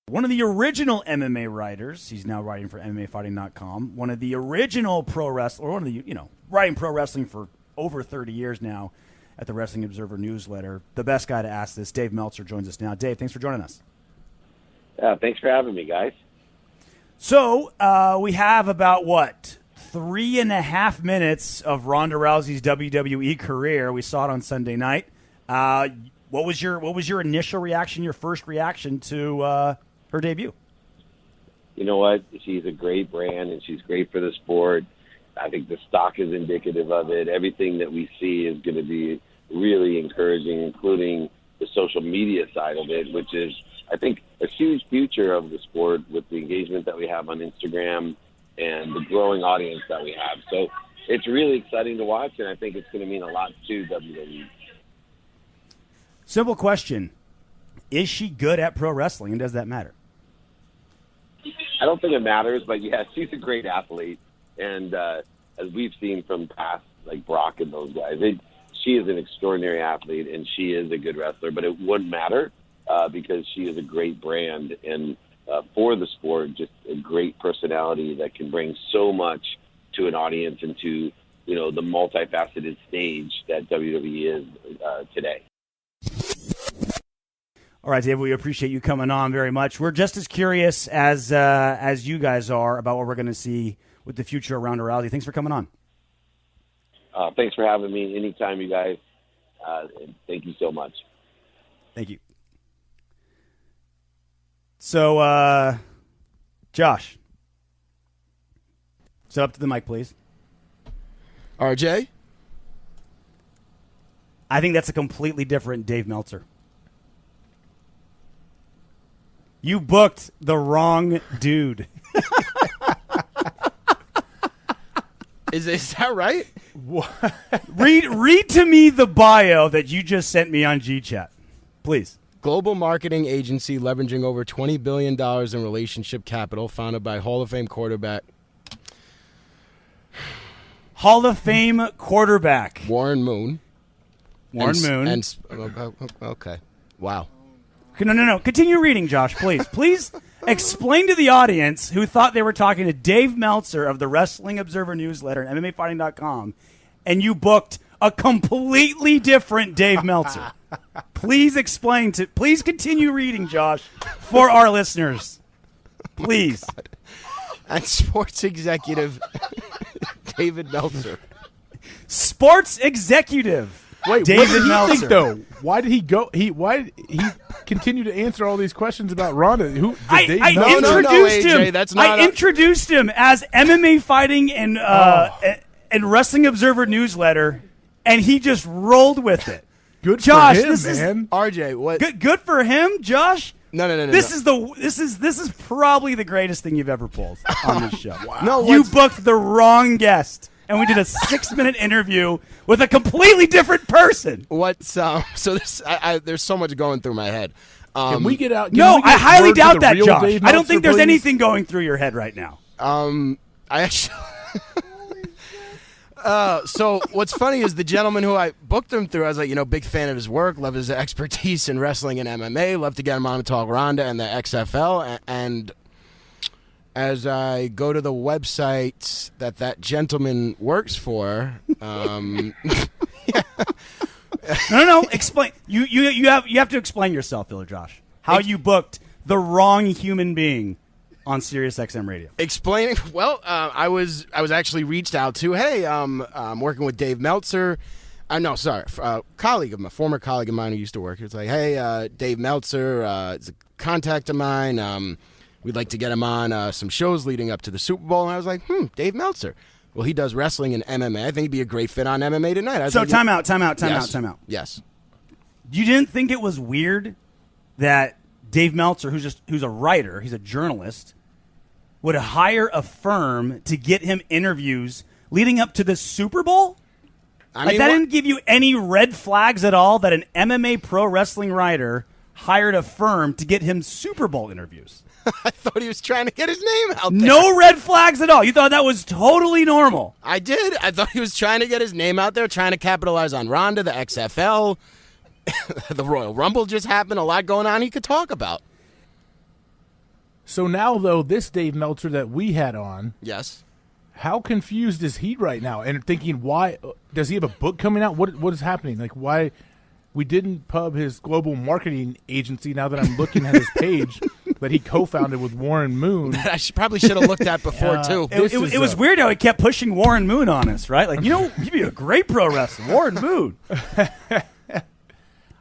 One of the original MMA writers. He's now writing for MMAfighting.com. One of the original pro wrestler, one of the, writing pro wrestling for over 30 years now at the Wrestling Observer newsletter. The best guy to ask this, Dave Meltzer, joins us now. Dave, thanks for joining us. Thanks for having me, guys. So we have about, 3.5 minutes of Ronda Rousey's WWE career. We saw it on Sunday night. What was your initial reaction, your first reaction to her debut? You know what? She's a great brand, and she's great for the sport. I think the stock is indicative of it. Everything that we see is going to be really encouraging, including the social media side of it, which is, I think, a huge future of the sport with the engagement that we have on Instagram and the growing audience that we have. So it's really exciting to watch, and I think it's going to mean a lot to WWE. Simple question. Is she good at pro wrestling, and does that matter? I don't think it matters, but, yeah, she's a great athlete. And as we've seen from past, like Brock and those guys, she is an extraordinary athlete, and she is a good wrestler. But it wouldn't matter because she is a great brand and for the sport, just a great personality that can bring so much to an audience and to, the multifaceted stage that WWE is today. All right, Dave, we appreciate you coming on very much. We're just as curious as you guys are about what we're going to see with the future of Ronda Rousey. Thanks for coming on. Thanks for having me anytime, you guys. Thank you so much. Thank you. So, Josh, step up to the mic, please. RJ? I think that's a completely different Dave Meltzer. You booked the wrong dude. Is that right? Read to me the bio that you just sent me on GChat, please. Global marketing agency leveraging over $20 billion in relationship capital, founded by Hall of Fame quarterback Warren Moon. Okay. Wow. No. Continue reading, Josh, please. Please explain to the audience who thought they were talking to Dave Meltzer of the Wrestling Observer newsletter and MMAfighting.com, and you booked a completely different Dave Meltzer. Please continue reading, Josh, for our listeners. Please. Oh, and sports executive David Meltzer. Sports executive. Wait, David what did he Meltzer. think, though? Why did he go? Why did he continue to answer all these questions about Ronda? I introduced him as MMA Fighting and Wrestling Observer newsletter, and he just rolled with it. Good Josh, for him, this man. is RJ, what? Good for him, Josh. No. This is probably the greatest thing you've ever pulled on this show. Wow. No, you booked the wrong guest, and we did a 6-minute interview with a completely different person. There's so much going through my head. Can we get out? I highly doubt that, real Josh. Dave I don't Meltzer, think there's please? anything going through your head right now. I actually. So what's funny is the gentleman who I booked him through, I was like, big fan of his work, love his expertise in wrestling and MMA, love to get him on to talk Ronda and the XFL. And as I go to the website that gentleman works for, No. Explain. You have to explain yourself, Phil or Josh. How you booked the wrong human being on Sirius XM radio. Explaining. Well, I was actually reached out to. Hey, I'm working with Dave Meltzer. Former colleague of mine who used to work here. It's like, hey, Dave Meltzer, is a contact of mine. We'd like to get him on some shows leading up to the Super Bowl. And I was like, Dave Meltzer. Well, he does wrestling and MMA. I think he'd be a great fit on MMA Tonight. So time out. Yes. You didn't think it was weird that Dave Meltzer, who's a writer, he's a journalist, would hire a firm to get him interviews leading up to the Super Bowl? Didn't give you any red flags at all that an MMA pro wrestling writer hired a firm to get him Super Bowl interviews? I thought he was trying to get his name out there. No red flags at all. You thought that was totally normal. I did. I thought he was trying to get his name out there, trying to capitalize on Ronda, the XFL. The Royal Rumble just happened. A lot going on he could talk about. So now, though, this Dave Meltzer that we had on, Yes. how confused is he right now? And thinking, why does he have a book coming out? What is happening? Like, why we didn't pub his global marketing agency? Now that I'm looking at his page that he co-founded with Warren Moon. I probably should have looked at before too. It was weird how he kept pushing Warren Moon on us, right? Like, you'd be a great pro wrestler, Warren Moon.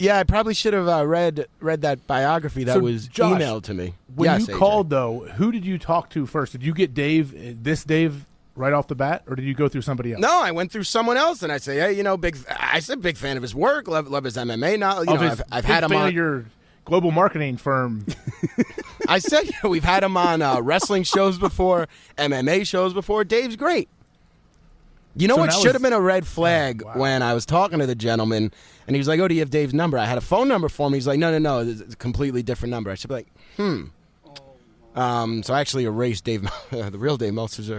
Yeah, I probably should have read that biography that So, was Josh, emailed to me. When Yes, you AJ. called, though, who did you talk to first? Did you get this Dave right off the bat, or did you go through somebody else? No, I went through someone else, and I say, hey, I said big fan of his work, love his MMA. Now, I've had him fan on of your global marketing firm. I said, we've had him on wrestling shows before, MMA shows before. Dave's great. You know So what now should have is- been a red flag wow. when I was talking to the gentleman, and he was like, oh, do you have Dave's number? I had a phone number for him. He's like, no, it's a completely different number. I should be like, So I actually erased Dave, the real Dave Meltzer's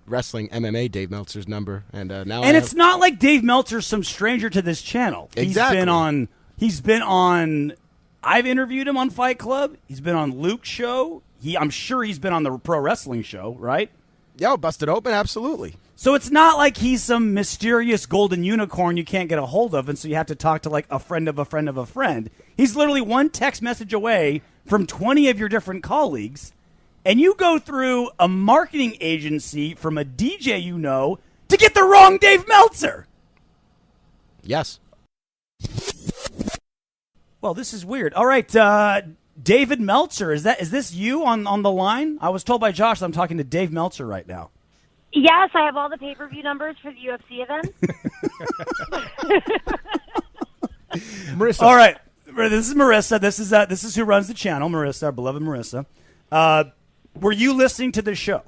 wrestling MMA Dave Meltzer's number, and now. And it's not like Dave Meltzer's some stranger to this channel. Exactly. He's been on. I've interviewed him on Fight Club. He's been on Luke's show. I'm sure he's been on the pro wrestling show, right? Yeah, busted open, absolutely. So it's not like he's some mysterious golden unicorn you can't get a hold of, and so you have to talk to like a friend of a friend of a friend. He's literally one text message away from 20 of your different colleagues, and you go through a marketing agency from a DJ you know to get the wrong Dave Meltzer. Yes. Well, this is weird. All right, David Meltzer, is this you on the line? I was told by Josh that I'm talking to Dave Meltzer right now. Yes, I have all the pay-per-view numbers for the UFC event. Marissa. All right, this is Marissa. This is who runs the channel, Marissa, our beloved Marissa. Were you listening to the show?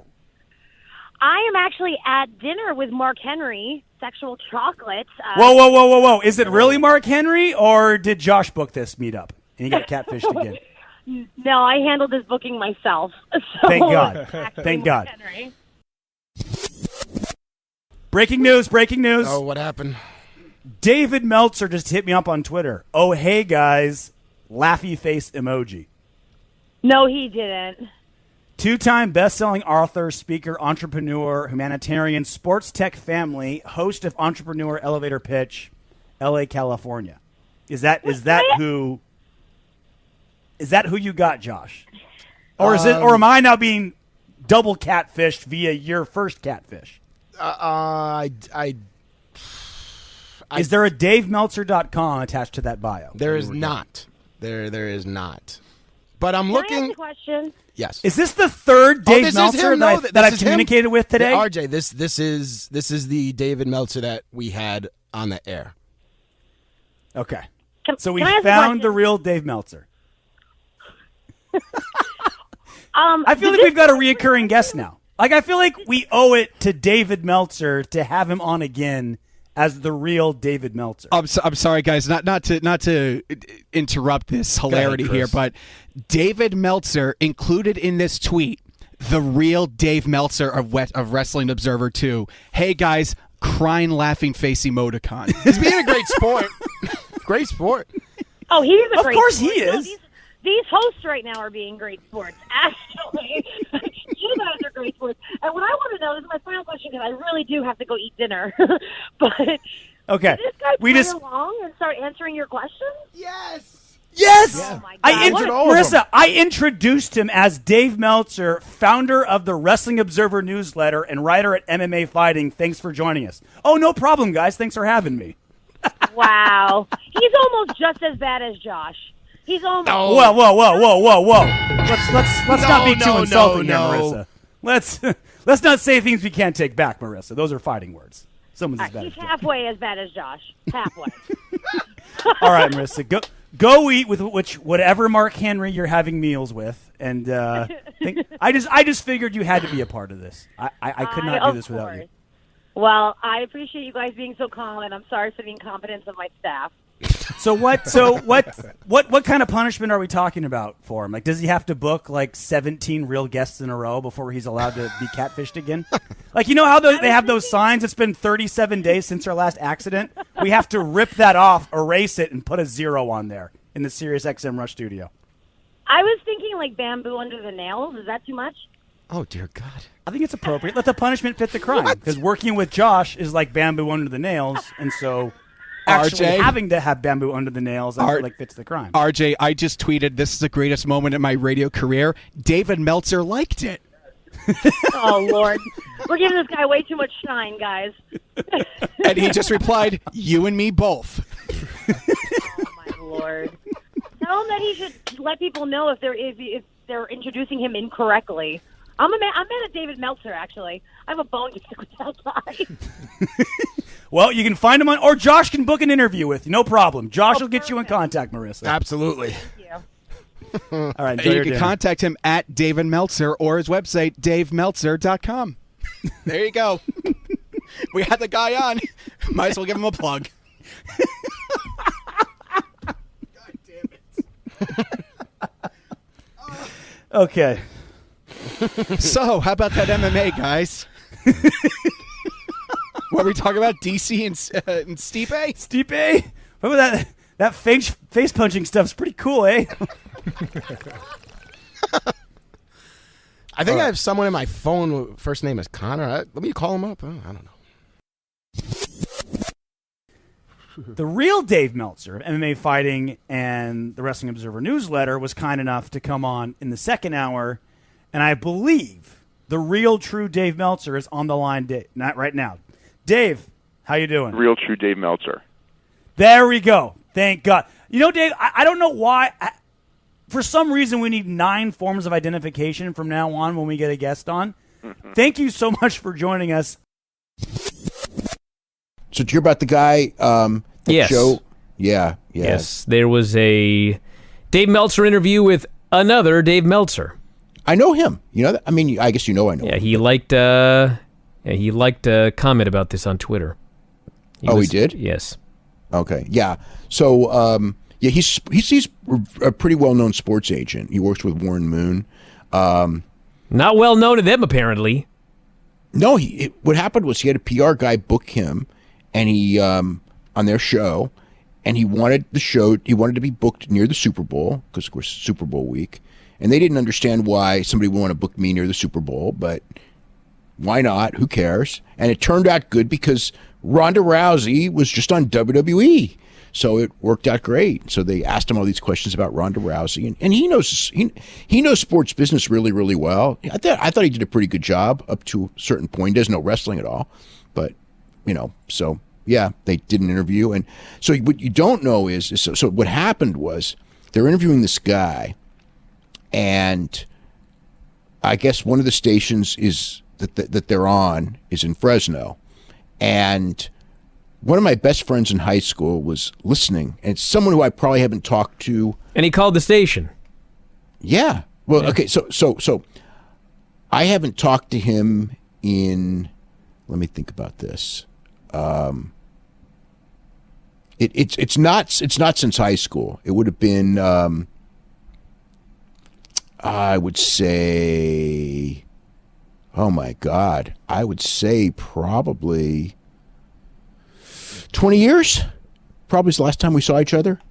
I am actually at dinner with Mark Henry, Sexual Chocolates. Whoa. Is it really Mark Henry, or did Josh book this meetup and he got catfished again? No, I handled this booking myself. So Thank God. it's actually Thank Mark God. Henry. Breaking news. Oh, what happened? David Meltzer just hit me up on Twitter. Oh, hey, guys. Laughy face emoji. No, he didn't. Two-time best-selling author, speaker, entrepreneur, humanitarian, sports tech family, host of Entrepreneur Elevator Pitch, L.A., California. Is that who you got, Josh? Or am I now being double catfished via your first catfish? Is there a DaveMeltzer.com attached to that bio? There is not. There is not. But I'm Can I looking. ask a question? Yes. Is this the third Dave this is Meltzer him. No, that this I've is him. communicated with today? RJ, this is the David Meltzer that we had on the air. Okay. Can So we I ask a found the question? real Dave Meltzer. I feel like we've got a reoccurring guest now. Like, I feel like we owe it to David Meltzer to have him on again as the real David Meltzer. I'm sorry, guys, not to interrupt this hilarity here, but David Meltzer included in this tweet the real Dave Meltzer of Wrestling Observer 2. Hey, guys, crying, laughing face emoticon. He's being a great sport. Great sport. Oh, he's a Of great course sport. he No, is. these hosts right now are being great sports. Actually, you guys are great sports. And what I want to know, this is my final question, because I really do have to go eat dinner. But Okay. did this guy We play just along and start answering your questions? Yes. Yes! Oh, my God. I What a- all of Marissa, them. I introduced him as Dave Meltzer, founder of the Wrestling Observer newsletter and writer at MMA Fighting. Thanks for joining us. Oh, no problem, guys. Thanks for having me. Wow. He's almost just as bad as Josh. He's almost. No. Whoa. Let's not be too no, insulting no. here, Marissa. Let's not say things we can't take back, Marissa. Those are fighting words. Someone's as bad He's as Josh. halfway as bad as Josh. Halfway. All right, Marissa, go eat with whatever Mark Henry you're having meals with, and I just figured you had to be a part of this. I could not do this without you. Well, I appreciate you guys being so calm, and I'm sorry for the incompetence of my staff. So what kind of punishment are we talking about for him? Like, does he have to book like 17 real guests in a row before he's allowed to be catfished again? Like, you know how they have those signs? It's been 37 days since our last accident. We have to rip that off, erase it, and put a 0 on there in the SiriusXM Rush studio. I was thinking like bamboo under the nails. Is that too much? Oh, dear God. I think it's appropriate. Let the punishment fit the crime. Because working with Josh is like bamboo under the nails, and so actually RJ? having to have bamboo under the nails, I feel like fits the crime. RJ, I just tweeted, this is the greatest moment in my radio career. David Meltzer liked it. Oh, Lord. We're giving this guy way too much shine, guys. And he just replied, you and me both. Oh, my Lord. Tell him that he should let people know if they're introducing him incorrectly. I'm mad at David Meltzer, actually. I have a bone to pick with that guy. Well, you can find him on, or Josh can book an interview with you. No problem. Josh will get you in contact, Marissa. Absolutely. Thank you. All right, enjoy You your can dinner. contact him at David Meltzer or his website, davemeltzer.com. There you go. We had the guy on. Might as well give him a plug. God damn it. Okay. So, how about that MMA, guys? What are we talking about? DC and Stipe? Stipe? What about that face punching stuff's pretty cool, eh? I think I have someone in my phone. First name is Connor. Let me call him up. Oh, I don't know. The real Dave Meltzer of MMA Fighting and the Wrestling Observer newsletter was kind enough to come on in the second hour, and I believe the real true Dave Meltzer is on the line not right now. Dave, how you doing? Real true Dave Meltzer. There we go. Thank God. You know, Dave, I don't know why. For some reason, we need 9 forms of identification from now on when we get a guest on. Thank you so much for joining us. So did you hear about the guy? Yes. Show? Yeah. Yes. There was a Dave Meltzer interview with another Dave Meltzer. I know him. You know that? I mean, I guess you know I know Yeah, him. he liked a comment about this on Twitter. He did? Yes. Okay. Yeah. So, he's a pretty well-known sports agent. He works with Warren Moon. Not well known to them, apparently. No, what happened was he had a PR guy book him, and he on their show, and he wanted to be booked near the Super Bowl because of course Super Bowl week, and they didn't understand why somebody would want to book me near the Super Bowl, but why not? Who cares? And it turned out good because Ronda Rousey was just on WWE. So it worked out great. So they asked him all these questions about Ronda Rousey, and he knows sports business really, really well. I thought he did a pretty good job up to a certain point. He doesn't know wrestling at all, but so yeah, they did an interview, and so what you don't know is so what happened was they're interviewing this guy, and I guess one of the stations is that they're on is in Fresno, and one of my best friends in high school was listening, and it's someone who I probably haven't talked to. And he called the station. Yeah. Well, yeah. Okay. So I haven't talked to him in. Let me think about this. It's not since high school. It would have been. I would say. Oh my God! I would say probably 20 years. Probably was the last time we saw each other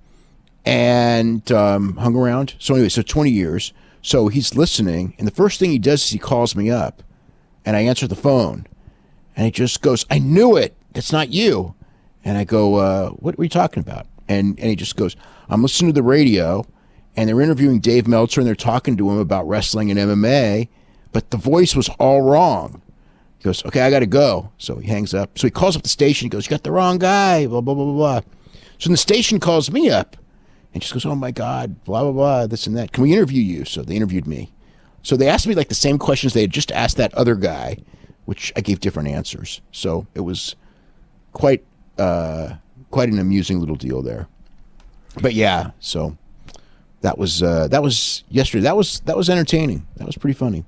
and hung around. So anyway, so 20 years. So he's listening, and the first thing he does is he calls me up, and I answer the phone, and he just goes, "I knew it. That's not you." And I go, "What were you talking about?" And he just goes, "I'm listening to the radio, and they're interviewing Dave Meltzer, and they're talking to him about wrestling and MMA, but the voice was all wrong." He goes, "Okay, I got to go." So he hangs up. So he calls up the station. He goes, "You got the wrong guy, blah, blah, blah, blah, blah." So then the station calls me up and just goes, "Oh, my God, blah, blah, blah, this and that. Can we interview you?" So they interviewed me. So they asked me like the same questions they had just asked that other guy, which I gave different answers. So it was quite an amusing little deal there. But yeah, so that was yesterday. That was entertaining. That was pretty funny.